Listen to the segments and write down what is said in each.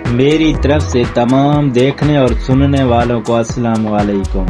میری طرف سے تمام دیکھنے اور سننے والوں کو السلام علیکم۔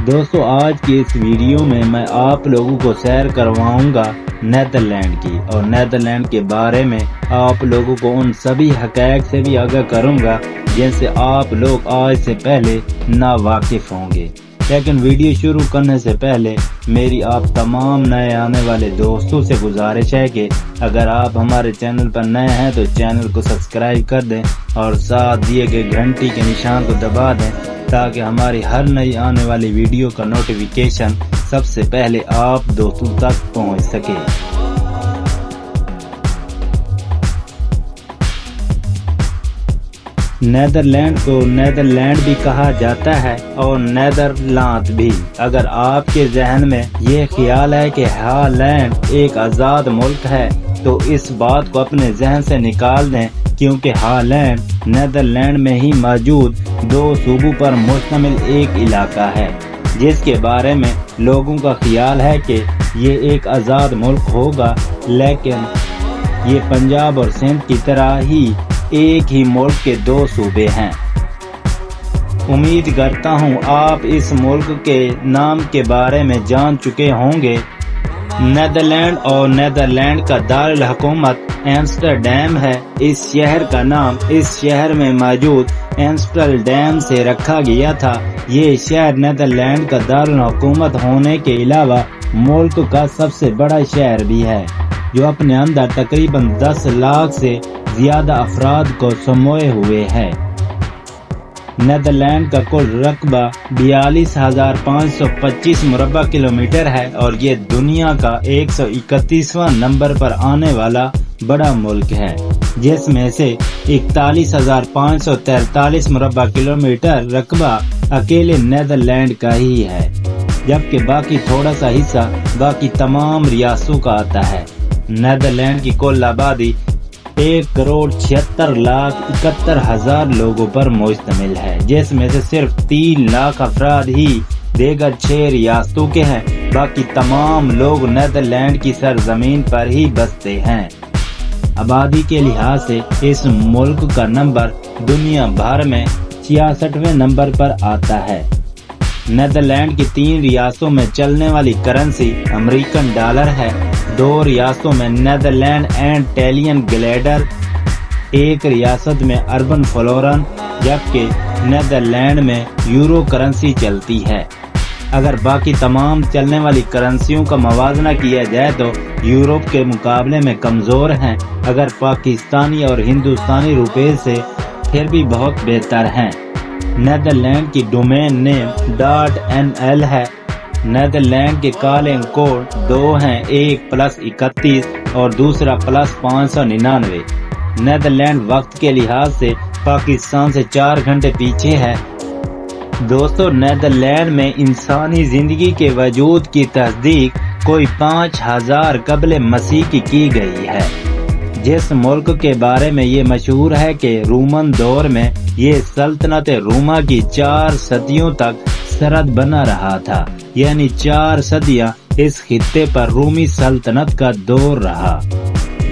دوستو، آج کی اس ویڈیو میں آپ لوگوں کو سیر کرواؤں گا نیدرلینڈ کی، اور نیدرلینڈ کے بارے میں آپ لوگوں کو ان سبھی حقائق سے بھی آگاہ کروں گا جن سے آپ لوگ آج سے پہلے ناواقف ہوں گے۔ لیکن ویڈیو شروع کرنے سے پہلے میری آپ تمام نئے آنے والے دوستوں سے گزارش ہے کہ اگر آپ ہمارے چینل پر نئے ہیں تو چینل کو سبسکرائب کر دیں اور ساتھ دیے گئے گھنٹی کے نشان کو دبا دیں تاکہ ہماری ہر نئی آنے والی ویڈیو کا نوٹیفیکیشن سب سے پہلے آپ دوستوں تک پہنچ سکے۔ نیدرلینڈ کو نیدرلینڈ بھی کہا جاتا ہے اور نیدرلاند بھی۔ اگر آپ کے ذہن میں یہ خیال ہے کہ ہالینڈ ایک آزاد ملک ہے تو اس بات کو اپنے ذہن سے نکال دیں، کیونکہ ہالینڈ نیدرلینڈ میں ہی موجود 2 صوبوں پر مشتمل ایک علاقہ ہے جس کے بارے میں لوگوں کا خیال ہے کہ یہ ایک آزاد ملک ہوگا، لیکن یہ پنجاب اور سندھ کی طرح ہی ایک ہی ملک کے 2 صوبے ہیں۔ امید کرتا ہوں آپ اس ملک کے نام کے بارے میں جان چکے ہوں گے۔ نیدرلینڈ اور نیدرلینڈ کا دارالحکومت ایمسٹرڈیم ہے۔ اس شہر کا نام اس شہر میں موجود ایمسٹرڈیم سے رکھا گیا تھا۔ یہ شہر نیدرلینڈ کا دارالحکومت ہونے کے علاوہ ملک کا سب سے بڑا شہر بھی ہے، جو اپنے اندر تقریباً 10 لاکھ سے زیادہ افراد کو سموئے ہوئے ہے۔ نیدرلینڈ کا کل رقبہ 42,525 مربع کلومیٹر ہے اور یہ دنیا کا 131واں نمبر پر آنے والا بڑا ملک ہے، جس میں سے 41,543 مربع کلومیٹر رقبہ اکیلے نیدرلینڈ کا ہی ہے، جبکہ باقی تھوڑا سا حصہ باقی تمام ریاستوں کا آتا ہے۔ نیدرلینڈ کی کل آبادی 1,76,71,000 لوگوں پر مشتمل ہے، جس میں سے صرف 3 لاکھ افراد ہی دیگر 6 ریاستوں کے ہیں۔ باقی تمام لوگ نیدرلینڈ کی سرزمین پر ہی بستے ہیں۔ آبادی کے لحاظ سے اس ملک کا نمبر دنیا بھر میں 66ویں نمبر پر آتا ہے۔ نیدرلینڈ کی 3 ریاستوں میں چلنے والی کرنسی امریکن ڈالر ہے۔ 2 ریاستوں میں نیدرلینڈ اینٹیلین گلیڈر، ایک ریاست میں اربن فلورن، جبکہ نیدرلینڈ میں یورو کرنسی چلتی ہے۔ اگر باقی تمام چلنے والی کرنسیوں کا موازنہ کیا جائے تو یورپ کے مقابلے میں کمزور ہیں، اگر پاکستانی اور ہندوستانی روپے سے پھر بھی بہت بہتر ہیں۔ نیدرلینڈ کی ڈومین نیم .nl ہے۔ نیدرلینڈ کے کالنگ کوڈ 2 ہیں، ایک +31 اور دوسرا +599۔ نیدرلینڈ وقت کے لحاظ سے پاکستان سے 4 گھنٹے پیچھے ہے۔ دوستو، نیدرلینڈ میں انسانی زندگی کے وجود کی تصدیق کوئی 5000 قبل مسیح کی گئی ہے۔ جس ملک کے بارے میں یہ مشہور ہے کہ رومن دور میں یہ سلطنت روما کی 4 صدیوں تک سرحد بنا رہا تھا، یعنی 4 صدیاں اس خطے پر رومی سلطنت کا دور رہا۔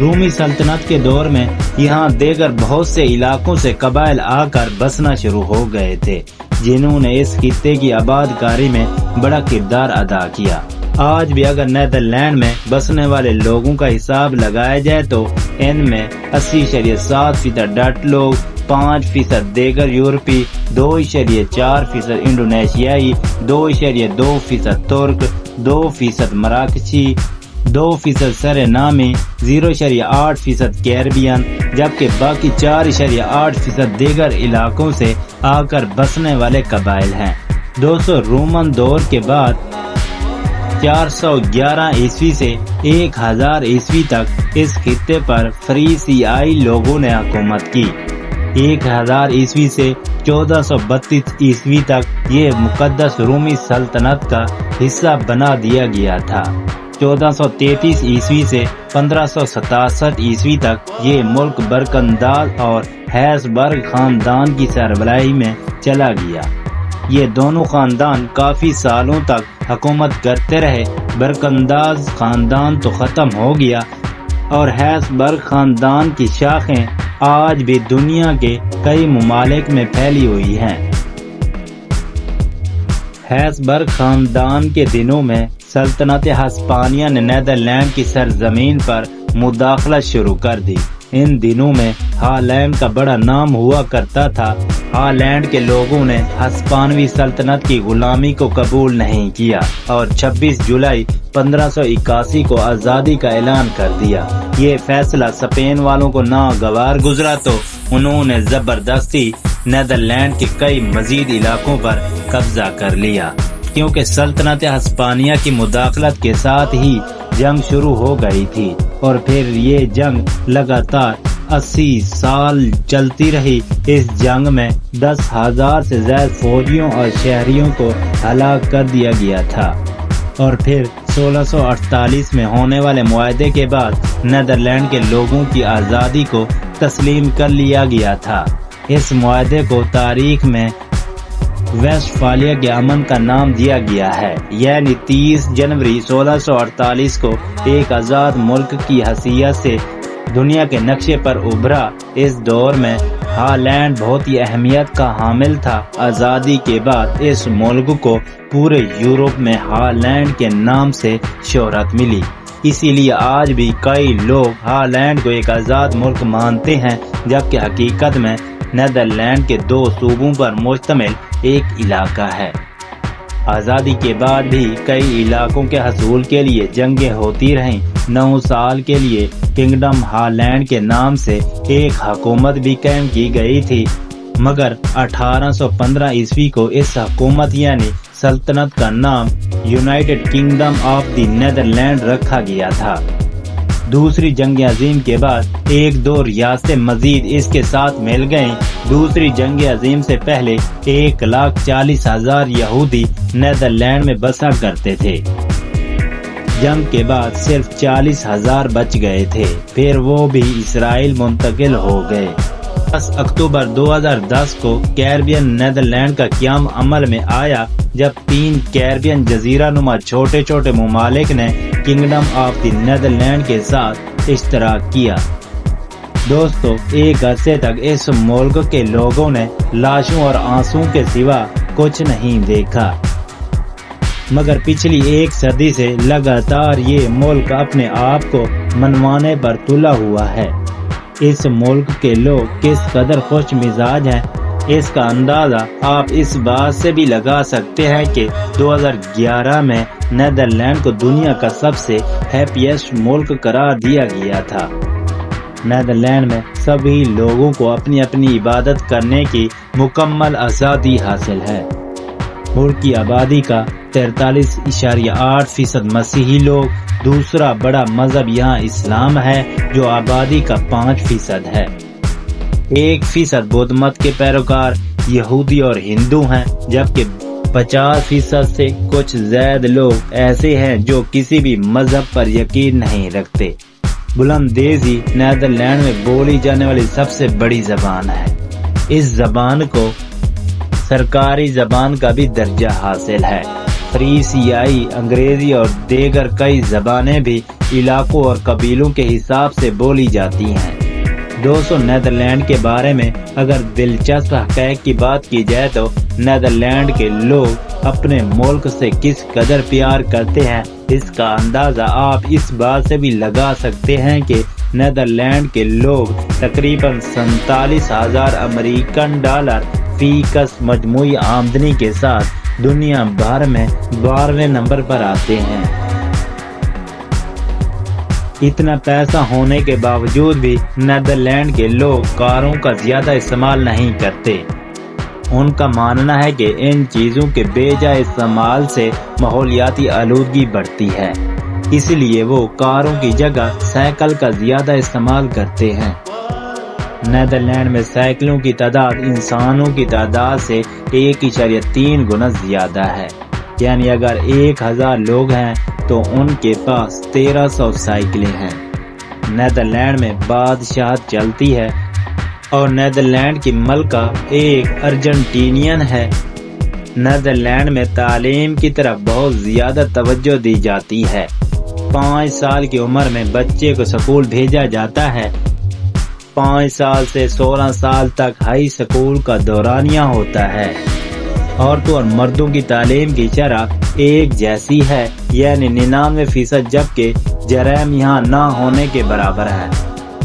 رومی سلطنت کے دور میں یہاں دیگر بہت سے علاقوں سے قبائل آ کر بسنا شروع ہو گئے تھے، جنہوں نے اس خطے کی آباد کاری میں بڑا کردار ادا کیا۔ آج بھی اگر نیدرلینڈ میں بسنے والے لوگوں کا حساب لگایا جائے تو ان میں 80.7% ڈچ لوگ، 5% دیگر یورپی، 2.4% انڈونیشیائی، 2.2% ترک، 2% مراکشی، 2% سرینامی، 0.8% کیریبین، جبکہ باقی 4.8% دیگر علاقوں سے آ کر بسنے والے قبائل ہیں۔ 200 رومن دور کے بعد 411 عیسوی سے 1000 عیسوی تک اس خطے پر فریسیائی لوگوں نے حکومت کی۔ 1000 عیسوی سے 1432 عیسوی تک یہ مقدس رومی سلطنت کا حصہ بنا دیا گیا تھا۔ 1433 عیسوی سے 1567 عیسوی تک یہ ملک برکنداز اور ہیسبرگ خاندان کی سربراہی میں چلا گیا۔ یہ دونوں خاندان کافی سالوں تک حکومت کرتے رہے۔ برکنداز خاندان تو ختم ہو گیا اور ہیسبرگ خاندان کی شاخیں آج بھی دنیا کے کئی ممالک میں پھیلی ہوئی ہیں۔ ہیسبرگ خاندان کے دنوں میں سلطنت ہسپانیہ نے نیدرلینڈ کی سرزمین پر مداخلت شروع کر دی۔ ان دنوں میں ہالینڈ کا بڑا نام ہوا کرتا تھا۔ ہالینڈ کے لوگوں نے ہسپانوی سلطنت کی غلامی کو قبول نہیں کیا اور 26 جولائی 1581 کو آزادی کا اعلان کر دیا۔ یہ فیصلہ اسپین والوں کو ناگوار گزرا تو انہوں نے زبردستی نیدرلینڈ کے کئی مزید علاقوں پر قبضہ کر لیا۔ کیونکہ سلطنت ہسپانیہ کی مداخلت کے ساتھ ہی جنگ شروع ہو گئی تھی اور پھر یہ جنگ لگاتار 80 سال چلتی رہی۔ اس جنگ میں 10,000 سے زائد فوجیوں اور شہریوں کو ہلاک کر دیا گیا تھا اور پھر 1648 میں ہونے والے معاہدے کے بعد نیدرلینڈ کے لوگوں کی آزادی کو تسلیم کر لیا گیا تھا۔ اس معاہدے کو تاریخ میں ویسٹفالیہ کے امن کا نام دیا گیا ہے، یعنی 30 جنوری 1648 کو ایک آزاد ملک کی حیثیت سے دنیا کے نقشے پر ابھرا۔ اس دور میں ہالینڈ بہت ہی اہمیت کا حامل تھا۔ آزادی کے بعد اس ملک کو پورے یورپ میں ہالینڈ کے نام سے شہرت ملی۔ اسی لیے آج بھی کئی لوگ ہالینڈ کو ایک آزاد ملک مانتے ہیں، جبکہ حقیقت میں نیدرلینڈ کے 2 صوبوں پر مشتمل ایک علاقہ ہے۔ آزادی کے بعد بھی کئی علاقوں کے حصول کے لیے جنگیں ہوتی رہیں۔ 9 سال کے لیے کنگڈم ہالینڈ کے نام سے ایک حکومت بھی قائم کی گئی تھی، مگر 1815 عیسوی کو اس حکومت یعنی سلطنت کا نام United kingdom of the Netherland رکھا گیا تھا۔ دوسری جنگ عظیم کے بعد 1-2 ریاستیں مزید اس کے ساتھ مل گئیں۔ دوسری جنگ عظیم سے پہلے 1,40,000 یہودی نیدرلینڈ میں بسا کرتے تھے۔ جنگ کے بعد صرف 40,000 بچ گئے تھے، پھر وہ بھی اسرائیل منتقل ہو گئے۔ 10 اکتوبر 2010 کو کیریبین نیدرلینڈ کا قیام عمل میں آیا، جب 3 کیریبین جزیرہ نما چھوٹے چھوٹے ممالک نے کنگڈم آف دی نیدرلینڈ کے ساتھ اشتراک کیا۔ دوستو، ایک عرصے تک اس ملک کے لوگوں نے لاشوں اور آنسوں کے سوا کچھ نہیں دیکھا، مگر پچھلی 1 صدی سے لگاتار یہ ملک اپنے آپ کو منوانے پر تلا ہوا ہے۔ اس ملک کے لوگ کس قدر خوش مزاج ہیں، اس کا اندازہ آپ اس بات سے بھی لگا سکتے ہیں کہ 2011 میں نیدرلینڈ کو دنیا کا سب سے ہیپیسٹ ملک قرار دیا گیا تھا۔ نیدرلینڈ میں سبھی لوگوں کو اپنی اپنی عبادت کرنے کی مکمل آزادی حاصل ہے۔ ملک کی آبادی کا 43.8% مسیحی لوگ، دوسرا بڑا مذہب یہاں اسلام ہے جو آبادی کا 5% ہے۔ 1% بدھ مت کے پیروکار یہودی اور ہندو ہیں، جبکہ 50% سے کچھ زائد لوگ ایسے ہیں جو کسی بھی مذہب پر یقین نہیں رکھتے۔ بلندیزی نیدرلینڈ میں بولی جانے والی سب سے بڑی زبان ہے۔ اس زبان کو سرکاری زبان کا بھی درجہ حاصل ہے۔ فریسیائی، انگریزی اور دیگر کئی زبانیں بھی علاقوں اور قبیلوں کے حساب سے بولی جاتی ہیں۔ دوستو، نیدرلینڈ کے بارے میں اگر دلچسپ حقائق کی بات کی جائے تو نیدرلینڈ کے لوگ اپنے ملک سے کس قدر پیار کرتے ہیں، اس کا اندازہ آپ اس بات سے بھی لگا سکتے ہیں کہ نیدرلینڈ کے لوگ تقریباً 47,000 امریکن ڈالر فی کس مجموعی آمدنی کے ساتھ دنیا بھر میں 12ویں نمبر پر آتے ہیں۔ اتنا پیسہ ہونے کے باوجود بھی نیدرلینڈ کے لوگ کاروں کا زیادہ استعمال نہیں کرتے۔ ان کا ماننا ہے کہ ان چیزوں کے بے جا استعمال سے ماحولیاتی آلودگی بڑھتی ہے، اس لیے وہ کاروں کی جگہ سائیکل کا زیادہ استعمال کرتے ہیں۔ نیدرلینڈ میں سائیکلوں کی تعداد انسانوں کی تعداد سے 1.3 گنا زیادہ ہے، یعنی اگر 1000 لوگ ہیں تو ان کے پاس 1300 سائیکلیں ہیں۔ نیدرلینڈ میں بادشاہت چلتی ہے اور نیدرلینڈ کی ملکہ ایک ارجنٹینین ہے۔ نیدرلینڈ میں تعلیم کی طرف بہت زیادہ توجہ دی جاتی ہے۔ 5 سال کی عمر میں بچے کو اسکول بھیجا جاتا ہے۔ 5 سال سے 16 سال تک ہائی سکول کا دورانیہ ہوتا ہے۔ عورتوں اور مردوں کی تعلیم کی شرح ایک جیسی ہے، یعنی 99%، جبکہ جرائم یہاں نہ ہونے کے برابر ہے۔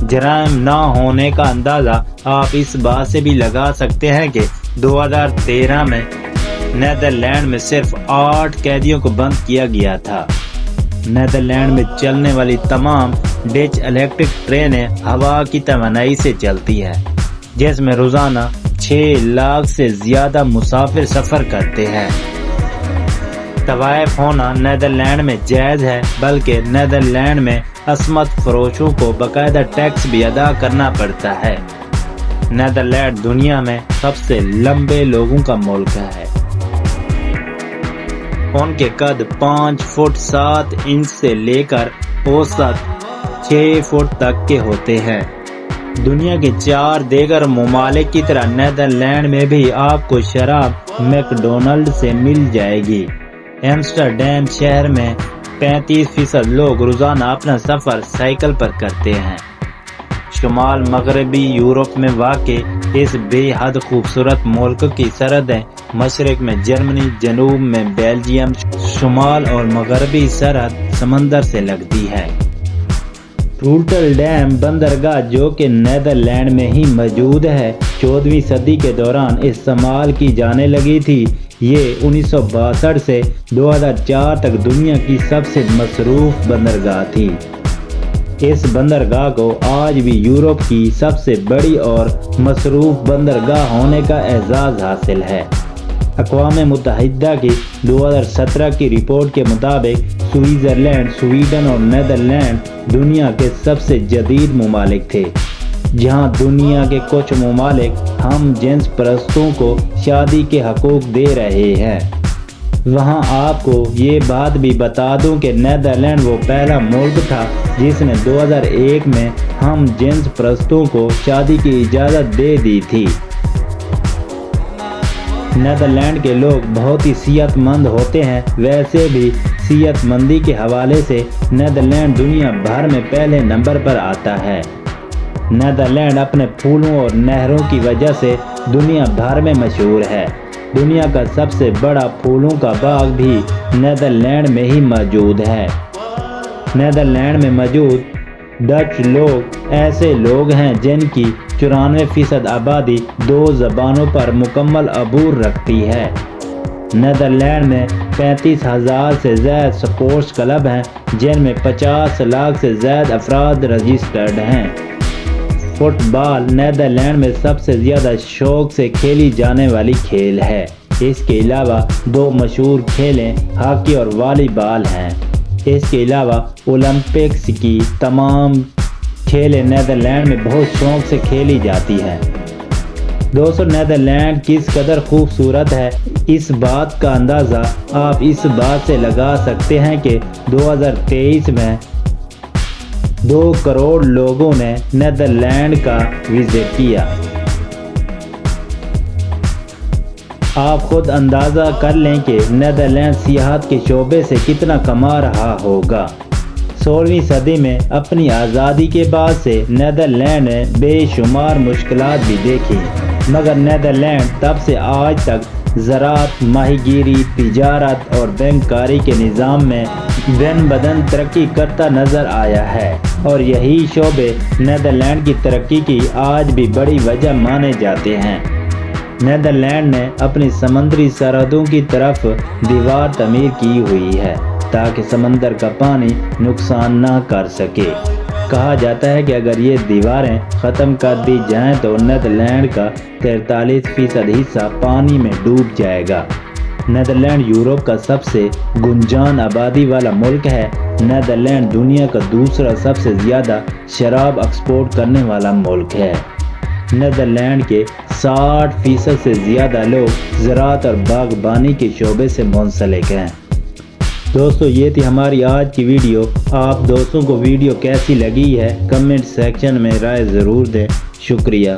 جرائم نہ ہونے کا اندازہ آپ اس بات سے بھی لگا سکتے ہیں کہ 2013 میں نیدرلینڈ میں صرف 8 قیدیوں کو بند کیا گیا تھا۔ نیدرلینڈ میں چلنے والی تمام ڈچ الیکٹرک ٹرینیں ہوا کی توانائی سے چلتی ہے، جس میں روزانہ 6 لاکھ سے زیادہ مسافر سفر کرتے ہیں۔ طوائف ہونا نیدرلینڈ میں جائز ہے، بلکہ نیدرلینڈ میں عصمت فروشوں کو باقاعدہ ٹیکس بھی ادا کرنا پڑتا ہے۔ نیدرلینڈ دنیا میں سب سے لمبے لوگوں کا ملک ہے۔ ان کے قد 5 فٹ 7 انچ سے لے کر اوسط 6 فٹ تک کے ہوتے ہیں۔ دنیا کے 4 دیگر ممالک کی طرح نیدرلینڈ میں بھی آپ کو شراب میکڈونلڈ سے مل جائے گی۔ ایمسٹرڈیم شہر میں 35% لوگ روزانہ اپنا سفر سائیکل پر کرتے ہیں۔ شمال مغربی یورپ میں واقع اس بے حد خوبصورت ملک کی سرحدیں مشرق میں جرمنی، جنوب میں بیلجیم، شمال اور مغربی سرحد سمندر سے لگتی ہے۔ روٹرڈیم بندرگاہ، جو کہ نیدرلینڈ میں ہی موجود ہے، 14ویں صدی کے دوران استعمال کی جانے لگی تھی۔ یہ 1962 سے 2004 تک دنیا کی سب سے مصروف بندرگاہ تھی۔ اس بندرگاہ کو آج بھی یورپ کی سب سے بڑی اور مصروف بندرگاہ ہونے کا اعزاز حاصل ہے۔ اقوام متحدہ کی 2017 کی رپورٹ کے مطابق سوئٹزرلینڈ، سویڈن اور نیدرلینڈ دنیا کے سب سے جدید ممالک تھے۔ جہاں دنیا کے کچھ ممالک ہم جنس پرستوں کو شادی کے حقوق دے رہے ہیں، وہاں آپ کو یہ بات بھی بتا دوں کہ نیدرلینڈ وہ پہلا ملک تھا جس نے 2001 میں ہم جنس پرستوں کو شادی کی اجازت دے دی تھی۔ نیدرلینڈ کے لوگ بہت ہی صحت مند ہوتے ہیں۔ ویسے بھی صحت مندی کے حوالے سے نیدرلینڈ دنیا بھر میں پہلے نمبر پر آتا ہے۔ نیدرلینڈ اپنے پھولوں اور نہروں کی وجہ سے دنیا بھر میں مشہور ہے۔ دنیا کا سب سے بڑا پھولوں کا باغ بھی نیدرلینڈ میں ہی موجود ہے۔ نیدرلینڈ میں موجود ڈچ لوگ ایسے لوگ ہیں جن کی 94% آبادی 2 زبانوں پر مکمل عبور رکھتی ہے۔ نیدرلینڈ میں 35,000 سے زائد سپورٹس کلب ہیں، جن میں 50 لاکھ سے زائد افراد رجسٹرڈ ہیں۔ فٹ بال نیدرلینڈ میں سب سے زیادہ شوق سے کھیلی جانے والی کھیل ہے۔ اس کے علاوہ 2 مشہور کھیلیں ہاکی اور والی بال ہیں۔ اس کے علاوہ اولمپکس کی تمام کھیلیں نیدرلینڈ میں بہت شوق سے کھیلی جاتی ہیں۔ دوستو، نیدرلینڈ کس قدر خوبصورت ہے، اس بات کا اندازہ آپ اس بات سے لگا سکتے ہیں کہ 2023 میں 2 کروڑ لوگوں نے نیدرلینڈ کا وزٹ کیا۔ آپ خود اندازہ کر لیں کہ نیدرلینڈ سیاحت کے شعبے سے کتنا کما رہا ہوگا۔ 16ویں صدی میں اپنی آزادی کے بعد سے نیدرلینڈ نے بے شمار مشکلات بھی دیکھی، مگر نیدرلینڈ تب سے آج تک زراعت، ماہی گیری، تجارت اور بینک کاری کے نظام میں دن بدن ترقی کرتا نظر آیا ہے، اور یہی شعبے نیدرلینڈ کی ترقی کی آج بھی بڑی وجہ مانے جاتے ہیں۔ نیدرلینڈ نے اپنی سمندری سرحدوں کی طرف دیوار تعمیر کی ہوئی ہے تاکہ سمندر کا پانی نقصان نہ کر سکے۔ کہا جاتا ہے کہ اگر یہ دیواریں ختم کر دی جائیں تو نیدرلینڈ کا 43% حصہ پانی میں ڈوب جائے گا۔ نیدرلینڈ یورپ کا سب سے گنجان آبادی والا ملک ہے۔ نیدرلینڈ دنیا کا دوسرا سب سے زیادہ شراب ایکسپورٹ کرنے والا ملک ہے۔ نیدرلینڈ کے 60% سے زیادہ لوگ زراعت اور باغبانی کے شعبے سے منسلک ہیں۔ دوستو، یہ تھی ہماری آج کی ویڈیو۔ آپ دوستوں کو ویڈیو کیسی لگی ہے کمنٹ سیکشن میں رائے ضرور دیں۔ شکریہ۔